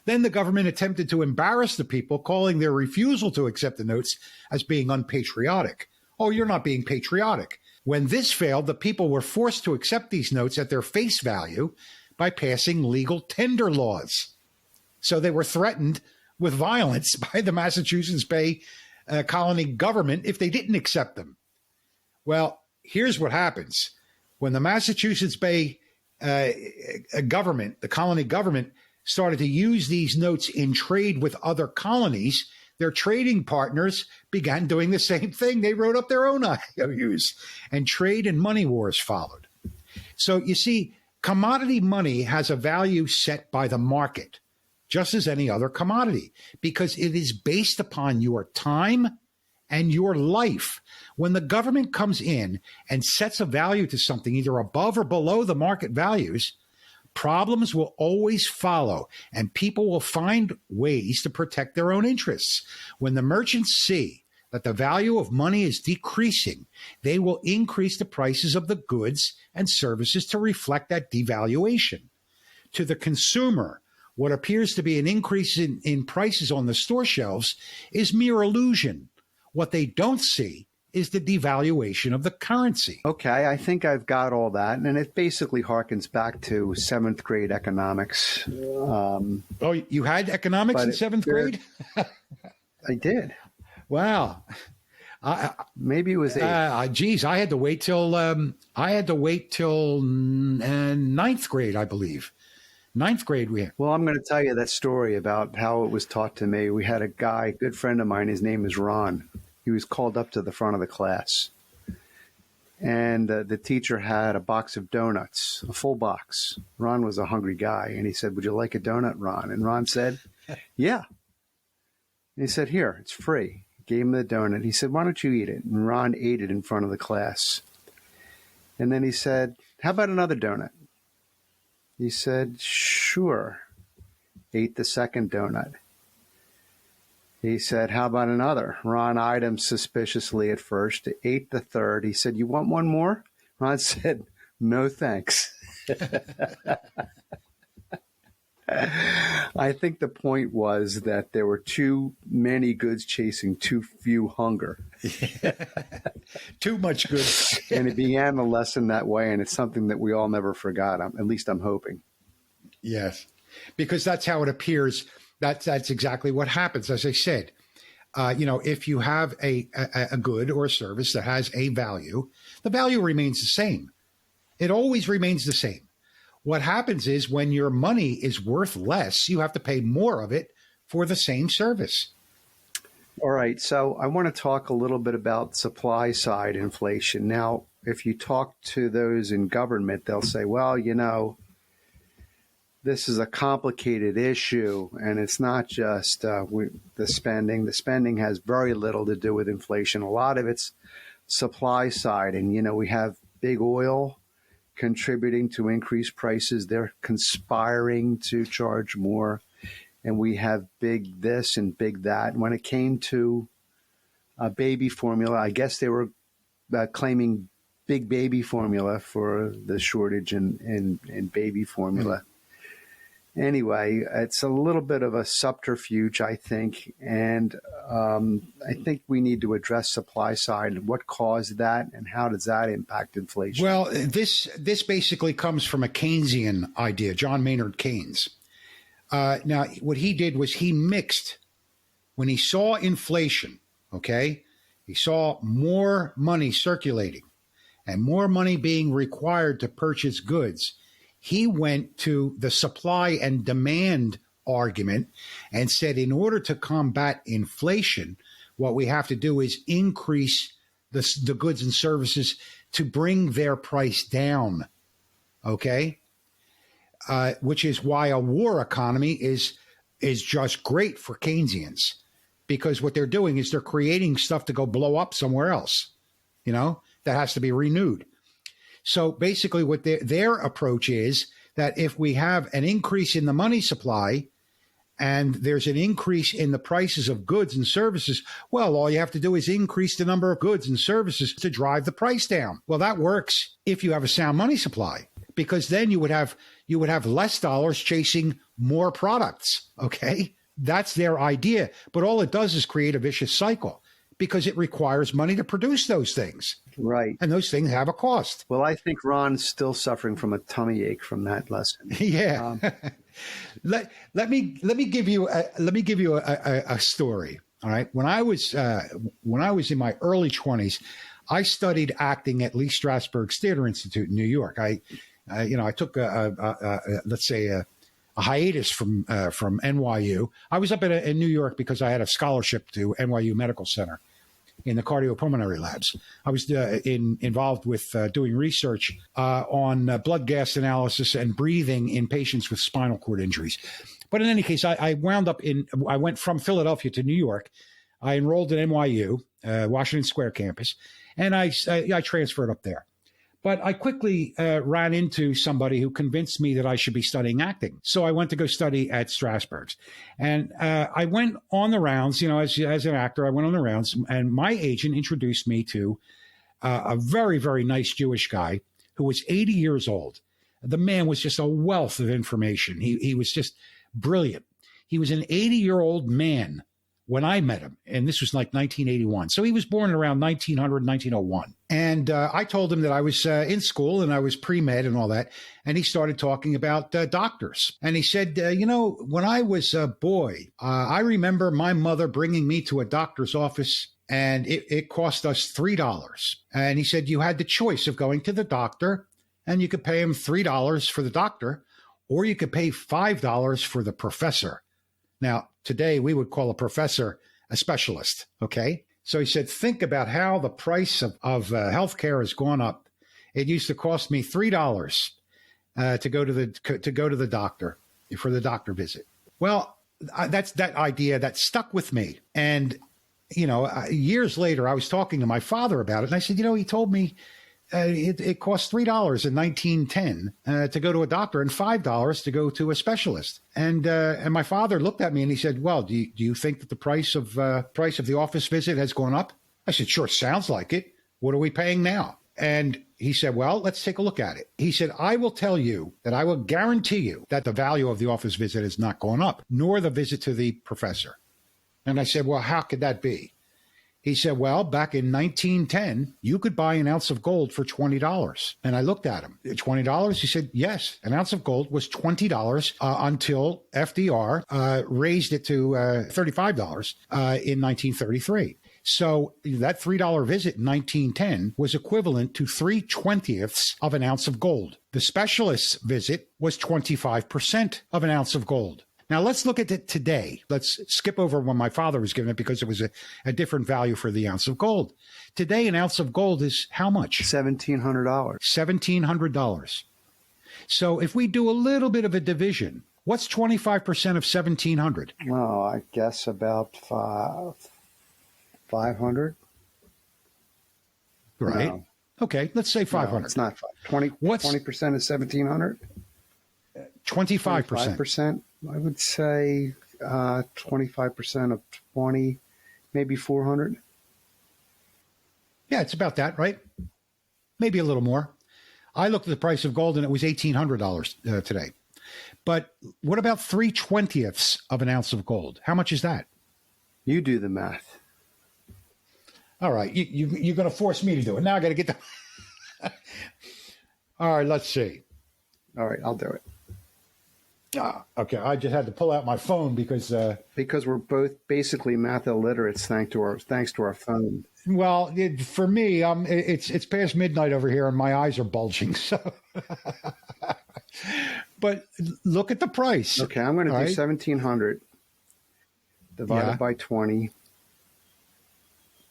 Then the government attempted to embarrass the people, calling their refusal to accept the notes as being unpatriotic. Oh, you're not being patriotic. When this failed, the people were forced to accept these notes at their face value by passing legal tender laws. So they were threatened with violence by the Massachusetts Bay colony government if they didn't accept them. Well, here's what happens. When the Massachusetts Bay government, the colony government, started to use these notes in trade with other colonies, their trading partners began doing the same thing. They wrote up their own IOUs, and trade and money wars followed. So you see, commodity money has a value set by the market, just as any other commodity, because it is based upon your time and your life. When the government comes in and sets a value to something either above or below the market values, problems will always follow, and people will find ways to protect their own interests. When the merchants see that the value of money is decreasing, they will increase the prices of the goods and services to reflect that devaluation. To the consumer, what appears to be an increase in prices on the store shelves is mere illusion. What they don't see is the devaluation of the currency. Okay, I think I've got all that. And it basically harkens back to 7th grade economics. Oh, you had economics in 7th grade? I did. Wow. Maybe it was 8th. Geez, I had to wait till 9th grade, I believe. 9th grade we had. Well, I'm going to tell you that story about how it was taught to me. We had a guy, good friend of mine, his name is Ron. He was called up to the front of the class. And the teacher had a box of donuts, a full box. Ron was a hungry guy. And he said, would you like a donut, Ron? And Ron said, yeah. And he said, here, it's free. Gave him the donut. He said, why don't you eat it? And Ron ate it in front of the class. And then he said, how about another donut? He said, sure. Ate the second donut. He said, how about another? Ron eyed him suspiciously at first, ate the third. He said, you want one more? Ron said, no, thanks. I think the point was that there were too many goods chasing too few hunger. Too much goods. And it began the lesson that way, and it's something that we all never forgot. At least I'm hoping. Yes, because that's how it appears. That's exactly what happens. As I said, if you have a good or a service that has a value, the value remains the same. It always remains the same. What happens is when your money is worth less, you have to pay more of it for the same service. All right. So I want to talk a little bit about supply side inflation. Now, if you talk to those in government, they'll say, well, this is a complicated issue, and it's not just the spending. The spending has very little to do with inflation. A lot of it's supply side. And, we have big oil contributing to increased prices. They're conspiring to charge more. And we have big this and big that. And when it came to baby formula, I guess they were claiming big baby formula for the shortage in baby formula. Anyway, it's a little bit of a subterfuge, I think, and I think we need to address supply side and what caused that and how does that impact inflation? Well, this basically comes from a Keynesian idea, John Maynard Keynes. Now, what he did was he mixed, when he saw inflation, okay, he saw more money circulating and more money being required to purchase goods. He went to the supply and demand argument and said, in order to combat inflation, what we have to do is increase the goods and services to bring their price down, okay? Which is why a war economy is just great for Keynesians, because what they're doing is they're creating stuff to go blow up somewhere else, that has to be renewed. So basically what their approach is that if we have an increase in the money supply and there's an increase in the prices of goods and services, well, all you have to do is increase the number of goods and services to drive the price down. Well, that works if you have a sound money supply, because then you would have less dollars chasing more products, okay? That's their idea. But all it does is create a vicious cycle because it requires money to produce those things. Right. And those things have a cost. Well, I think Ron's still suffering from a tummy ache from that lesson. Yeah. Let me give you a story. All right. When I was in my early 20s, I studied acting at Lee Strasberg's Theater Institute in New York. I took let's say a hiatus from NYU. I was up in New York because I had a scholarship to NYU Medical Center in the cardiopulmonary labs. I was involved with doing research on blood gas analysis and breathing in patients with spinal cord injuries. But in any case, I went from Philadelphia to New York. I enrolled at NYU, Washington Square campus, and I transferred up there. But I quickly ran into somebody who convinced me that I should be studying acting. So I went to go study at Strasberg's. And I went on the rounds, as an actor, I went on the rounds. And my agent introduced me to a very, very nice Jewish guy who was 80 years old. The man was just a wealth of information. He was just brilliant. He was an 80-year-old man when I met him, and this was like 1981. So he was born around 1900, 1901. And I told him that I was in school and I was pre-med and all that. And he started talking about doctors. And he said, when I was a boy, I remember my mother bringing me to a doctor's office, and it cost us $3. And he said you had the choice of going to the doctor, and you could pay him $3 for the doctor, or you could pay $5 for the professor. Now, today we would call a professor a specialist, okay? So he said, think about how the price of healthcare has gone up. It used to cost me $3 to go to the doctor for the doctor visit. Well, that's that idea that stuck with me. And, years later, I was talking to my father about it. And I said, he told me it cost $3 in 1910 to go to a doctor and $5 to go to a specialist. And my father looked at me and he said, well, do you think that the price of the office visit has gone up? I said, sure, sounds like it. What are we paying now? And he said, well, let's take a look at it. He said, I will tell you that I will guarantee you that the value of the office visit has not gone up, nor the visit to the professor. And I said, well, how could that be? He said, well, back in 1910, you could buy an ounce of gold for $20. And I looked at him. $20? He said, yes. An ounce of gold was $20 until FDR raised it to $35 in 1933. So that $3 visit in 1910 was equivalent to 3/20ths of an ounce of gold. The specialist's visit was 25% of an ounce of gold. Now, let's look at it today. Let's skip over when my father was given it because it was a different value for the ounce of gold. Today, an ounce of gold is how much? $1,700. $1,700. So if we do a little bit of a division, what's 25% of 1,700? Well, I guess about 500. Right. No. Okay, let's say 500. No, it's not 20. 20% is 1,700. 25%. 25%. I would say 25% of 20, maybe 400. Yeah, it's about that, right? Maybe a little more. I looked at the price of gold and it was $1,800 today. But what about 3/20 of an ounce of gold? How much is that? You do the math. All right, you're going to force me to do it. Now I got to get the. All right, let's see. All right, I'll do it. Okay, I just had to pull out my phone because we're both basically math illiterates thanks to our phone. Well, for me, it's past midnight over here, and my eyes are bulging. So, but look at the price. Okay, I'm going to do 1,700 divided by 20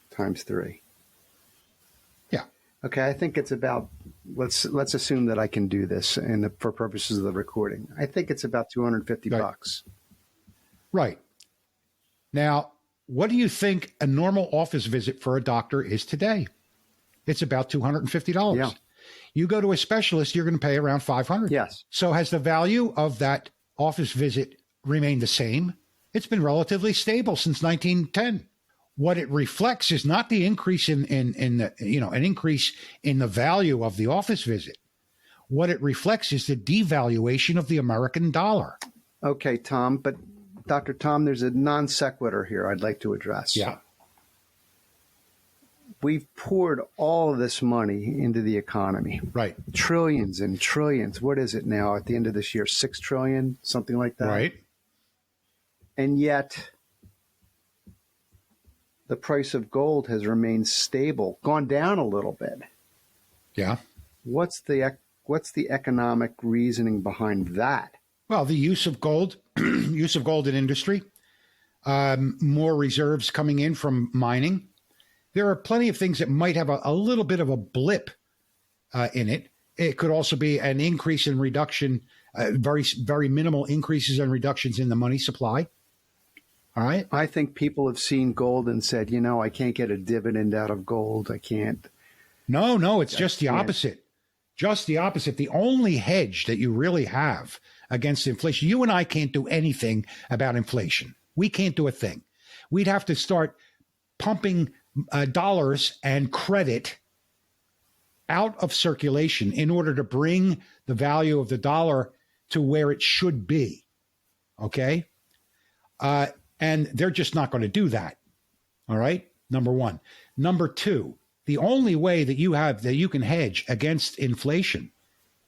times 3. Yeah. Okay, I think it's about. Let's assume that I can do this for purposes of the recording. I think it's about $250. Right. Now, what do you think a normal office visit for a doctor is today? It's about $250. Yeah. You go to a specialist, you're going to pay around $500. Yes. So has the value of that office visit remained the same? It's been relatively stable since 1910. What it reflects is not the increase in the, an increase in the value of the office visit. What it reflects is the devaluation of the American dollar. Okay, Tom, but Dr. Tom, there's a non sequitur here I'd like to address. Yeah. We've poured all of this money into the economy. Right. Trillions and trillions. What is it now at the end of this year? 6 trillion, something like that. Right. And yet the price of gold has remained stable, gone down a little bit. Yeah. What's the economic reasoning behind that? Well, the use of gold in industry, more reserves coming in from mining. There are plenty of things that might have a little bit of a blip in it. It could also be an increase in reduction, very, very minimal increases and reductions in the money supply. All right. I think people have seen gold and said, I can't get a dividend out of gold. I can't. No, it's just the opposite. Just the opposite. The only hedge that you really have against inflation, you and I can't do anything about inflation. We can't do a thing. We'd have to start pumping dollars and credit out of circulation in order to bring the value of the dollar to where it should be. Okay? And they're just not going to do that. All right? Number one. Number two, the only way that you can hedge against inflation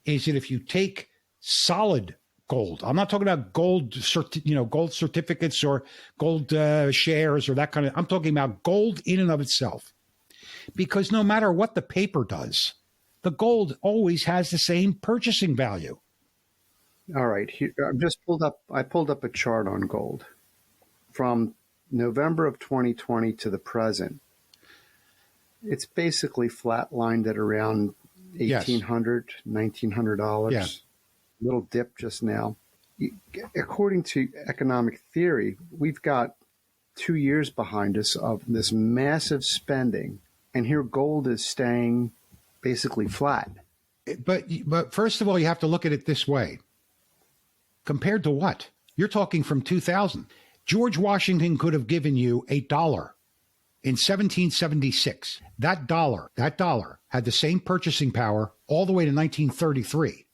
is that if you take solid gold. I'm not talking about gold certificates or gold shares or that kind of. I'm talking about gold in and of itself. Because no matter what the paper does, the gold always has the same purchasing value. All right. Here, I pulled up a chart on gold from November of 2020 to the present. It's basically flatlined at around $1,800, $1,900. Yeah. Little dip just now. According to economic theory, we've got 2 years behind us of this massive spending, and here gold is staying basically flat. But first of all, you have to look at it this way. Compared to what? You're talking from 2000. George Washington could have given you $1 in 1776. That dollar had the same purchasing power all the way to 1933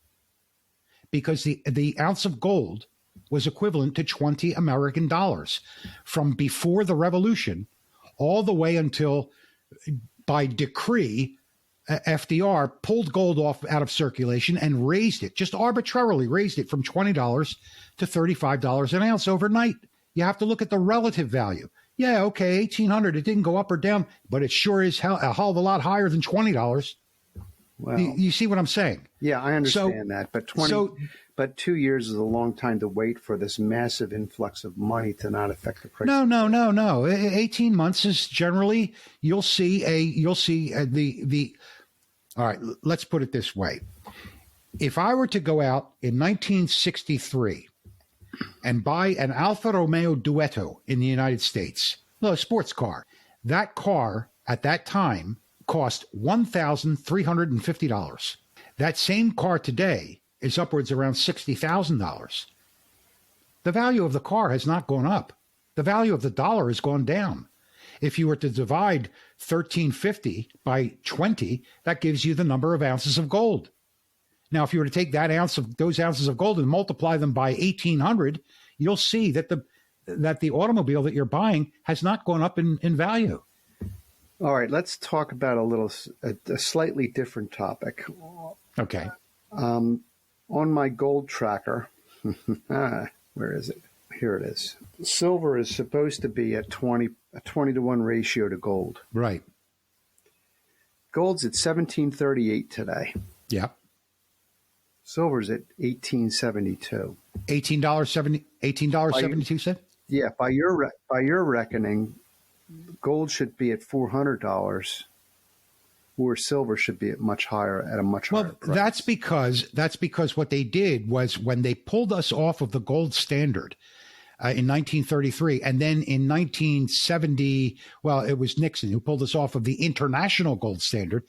because the ounce of gold was equivalent to 20 American dollars from before the Revolution all the way until, by decree, FDR pulled gold out of circulation and raised it, just arbitrarily raised it from $20 to $35 an ounce overnight. You have to look at the relative value. Yeah, okay, 1,800, it didn't go up or down, but it sure is a hell of a lot higher than $20. Well, you see what I'm saying? Yeah, I understand that. But 2 years is a long time to wait for this massive influx of money to not affect the price. No. 18 months is generally you'll see the. All right, let's put it this way. If I were to go out in 1963 and buy an Alfa Romeo Duetto in the United States, a sports car, that car at that time cost $1,350. That same car today is upwards around $60,000. The value of the car has not gone up. The value of the dollar has gone down. If you were to divide 1,350 by 20, that gives you the number of ounces of gold. Now, if you were to take those ounces of gold and multiply them by 1,800, you'll see that the automobile that you're buying has not gone up in value. All right, let's talk about a slightly different topic. Okay. On my gold tracker, where is it? Here it is. Silver is supposed to be at a 20 to 1 ratio to gold. Right. Gold's at 1738 today. Yeah. Silver's at 1872. $18.72. Yeah, by your reckoning, gold should be at $400, where silver should be at a much higher price. Well, that's because what they did was when they pulled us off of the gold standard in 1933, and then in 1970, well, it was Nixon who pulled us off of the international gold standard.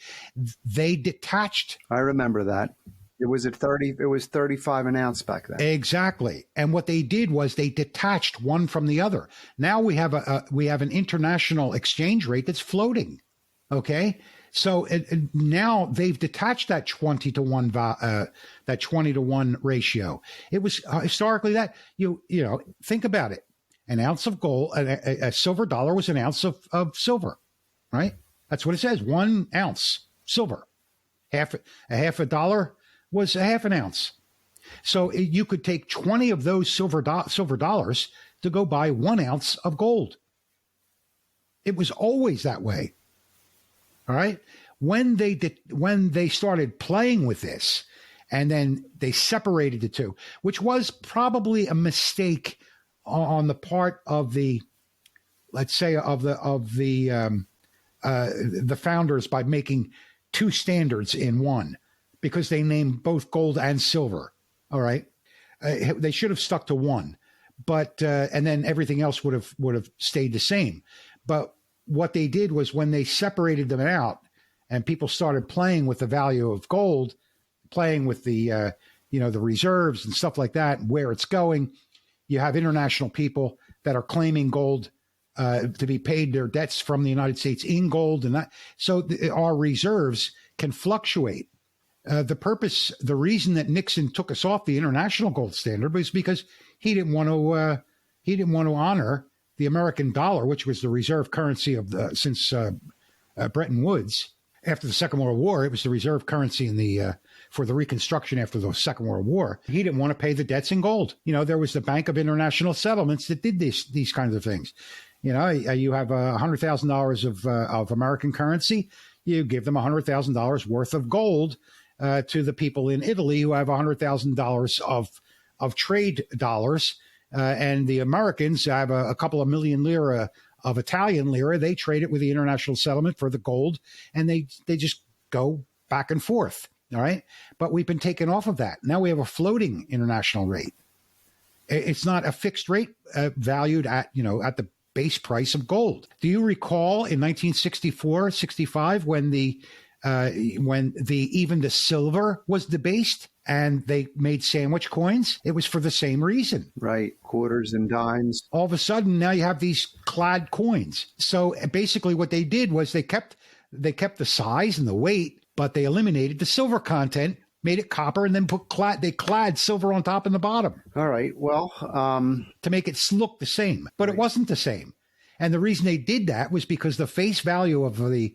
They detached. I remember that. It was at 30. It was 35 an ounce back then. Exactly. And what they did was they detached one from the other. Now we have an international exchange rate that's floating. Okay. So now they've detached that 20 to 1 ratio. It was historically that you know, think about it. An ounce of gold, a silver dollar was an ounce of silver, right? That's what it says. 1 ounce silver. Half a dollar was a half an ounce. So you could take 20 of those silver dollars to go buy 1 ounce of gold. It was always that way. All right. When they started playing with this, and then they separated the two, which was probably a mistake on the part of the, let's say, of the founders by making two standards in one, because they named both gold and silver. All right. They should have stuck to one, but and then everything else would have stayed the same. But what they did was when they separated them out and people started playing with the value of gold, playing with the the reserves and stuff like that, and where it's going, you have international people that are claiming gold to be paid their debts from the United States in gold, and that so our reserves can fluctuate. The reason that Nixon took us off the international gold standard was because he didn't want to honor the American dollar, which was the reserve currency of since Bretton Woods. After the Second World War, it was the reserve currency for the Reconstruction after the Second World War. He didn't want to pay the debts in gold. There was the Bank of International Settlements that did these kinds of things. You have $100,000 of American currency. You give them $100,000 worth of gold to the people in Italy who have $100,000 of trade dollars. And the Americans have a couple of million lira of Italian lira. They trade it with the international settlement for the gold, and they just go back and forth. All right. But we've been taken off of that. Now we have a floating international rate. It's not a fixed rate valued at the base price of gold. Do you recall in 1964, 65, when even the silver was debased and they made sandwich coins? It was for the same reason. Right. Quarters and dimes. All of a sudden, now you have these clad coins. So basically what they did was they kept the size and the weight, but they eliminated the silver content, made it copper, and then they clad silver on top and the bottom. All right. Well, to make it look the same, but It wasn't the same. And the reason they did that was because the face value of the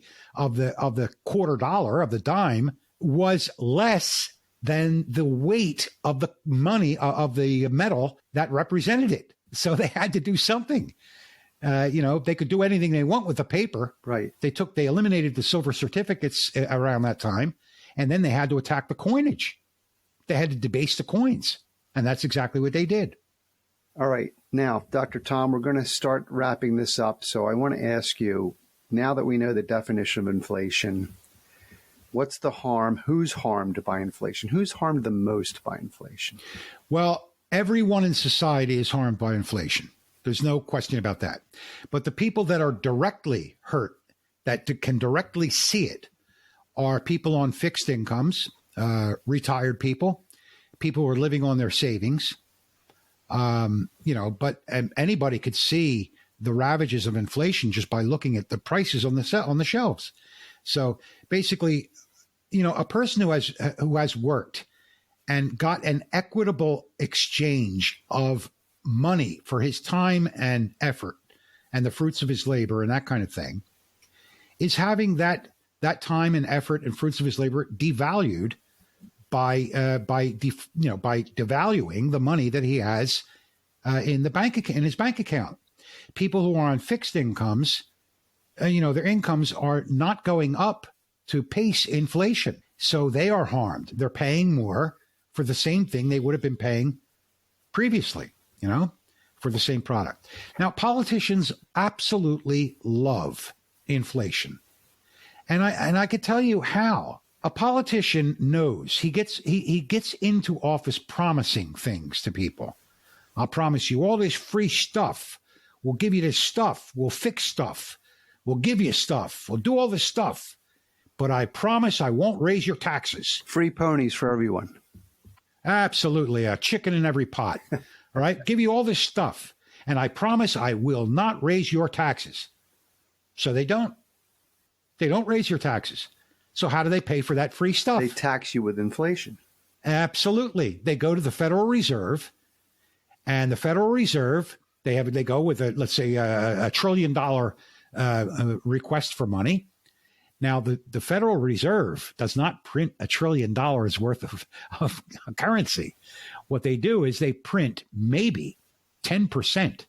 quarter dollar, of the dime, was less than the weight of the money, of the metal that represented it. So they had to do something. They could do anything they want with the paper. Right. They eliminated the silver certificates around that time, and then they had to attack the coinage. They had to debase the coins, and that's exactly what they did. All right. Now, Dr. Tom, we're going to start wrapping this up. So I want to ask you, now that we know the definition of inflation, what's the harm? Who's harmed by inflation? Who's harmed the most by inflation? Well, everyone in society is harmed by inflation. There's no question about that. But the people that are directly hurt, that can directly see it, are people on fixed incomes, retired people who are living on their savings. But anybody could see the ravages of inflation just by looking at the prices on the shelves. So basically, a person who has worked and got an equitable exchange of money for his time and effort and the fruits of his labor and that kind of thing, is having that time and effort and fruits of his labor devalued by devaluing the money that he has in his bank account. People who are on fixed incomes, their incomes are not going up to pace inflation, so they are harmed. They're paying more for the same thing they would have been paying previously, for the same product. Now, politicians absolutely love inflation, and I could tell you how. A politician knows he gets into office promising things to people. I'll promise you all this free stuff. We'll give you this stuff. We'll fix stuff. We'll give you stuff. We'll do all this stuff. But I promise I won't raise your taxes. Free ponies for everyone. Absolutely. A chicken in every pot. All right. Give you all this stuff. And I promise I will not raise your taxes. So they don't. They don't raise your taxes. So how do they pay for that free stuff? They tax you with inflation. Absolutely. They go to the Federal Reserve, and the Federal Reserve, they go with let's say a $1 trillion request for money. Now, the Federal Reserve does not print $1 trillion worth of currency. What they do is they print maybe 10%.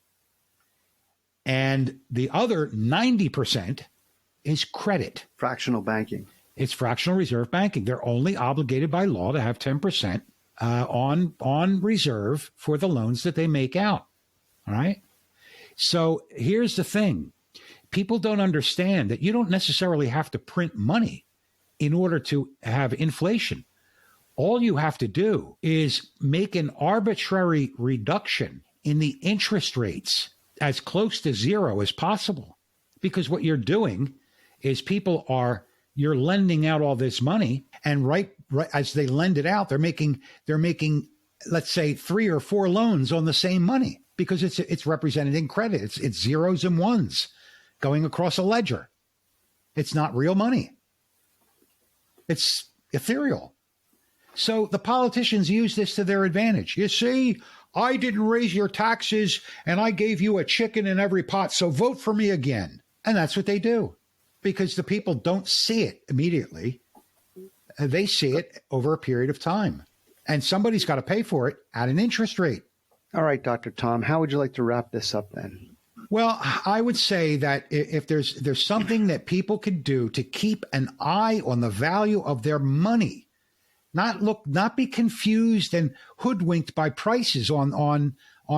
And the other 90% is credit. Fractional banking. It's fractional reserve banking. They're only obligated by law to have 10% on reserve for the loans that they make out. All right. So here's the thing. People don't understand that you don't necessarily have to print money in order to have inflation. All you have to do is make an arbitrary reduction in the interest rates as close to zero as possible. Because what you're doing is you're lending out all this money, and right as they lend it out, they're making, let's say, 3 or 4 loans on the same money because it's represented in credit. It's zeros and ones going across a ledger. It's not real money. It's ethereal. So the politicians use this to their advantage. You see, I didn't raise your taxes and I gave you a chicken in every pot, so vote for me again. And that's what they do. Because the people don't see it immediately. They see it over a period of time. And somebody's got to pay for it at an interest rate. All right, Dr. Tom, how would you like to wrap this up then? Well, I would say that if there's something that people could do to keep an eye on the value of their money, not be confused and hoodwinked by prices on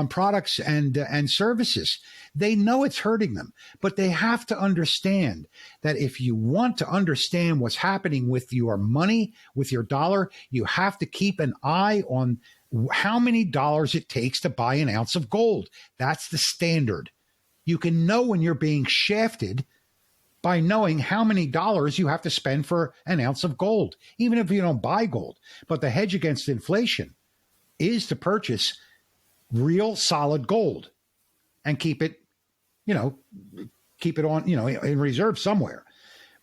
products and services. They know it's hurting them, but they have to understand that if you want to understand what's happening with your money, with your dollar, you have to keep an eye on how many dollars it takes to buy an ounce of gold. That's the standard. You can know when you're being shafted by knowing how many dollars you have to spend for an ounce of gold, even if you don't buy gold. But the hedge against inflation is to purchase real solid gold and keep it on, in reserve somewhere.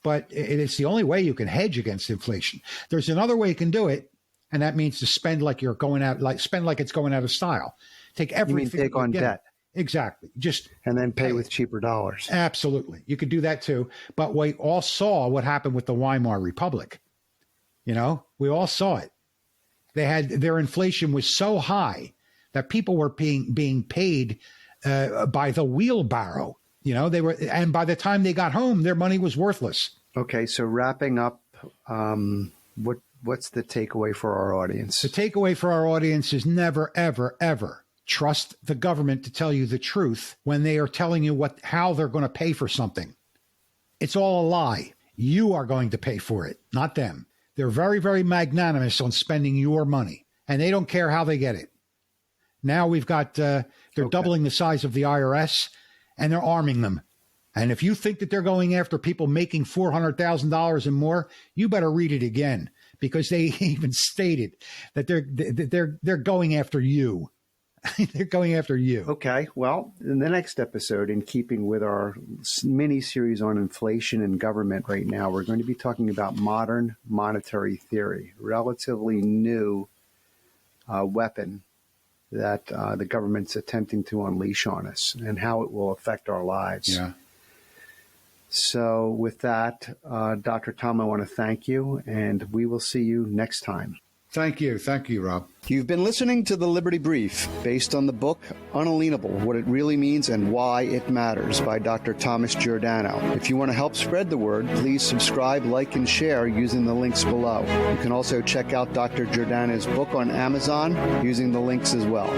But it's the only way you can hedge against inflation. There's another way you can do it, and that means to spend like it's going out of style. Take everything. You mean take on debt. Exactly. And then pay with cheaper dollars. Absolutely. You could do that too. But we all saw what happened with the Weimar Republic. We all saw it. Their inflation was so high that people were being paid by the wheelbarrow. And by the time they got home, their money was worthless. Okay, so wrapping up, what's the takeaway for our audience? The takeaway for our audience is never, ever, ever trust the government to tell you the truth when they are telling you how they're going to pay for something. It's all a lie. You are going to pay for it, not them. They're very, very magnanimous on spending your money, and they don't care how they get it. Now we've got, they're doubling the size of the IRS, and they're arming them. And if you think that they're going after people making $400,000 and more, you better read it again, because they even stated that they're going after you. They're going after you. Okay. Well, in the next episode, in keeping with our mini series on inflation and government right now, we're going to be talking about modern monetary theory, relatively new weapon that the government's attempting to unleash on us and how it will affect our lives. Yeah. So with that, Dr. Tom, I want to thank you, and we will see you next time. Thank you. Thank you, Rob. You've been listening to The Liberty Brief, based on the book Unalienable, What It Really Means and Why It Matters by Dr. Thomas Giordano. If you want to help spread the word, please subscribe, like, and share using the links below. You can also check out Dr. Giordano's book on Amazon using the links as well.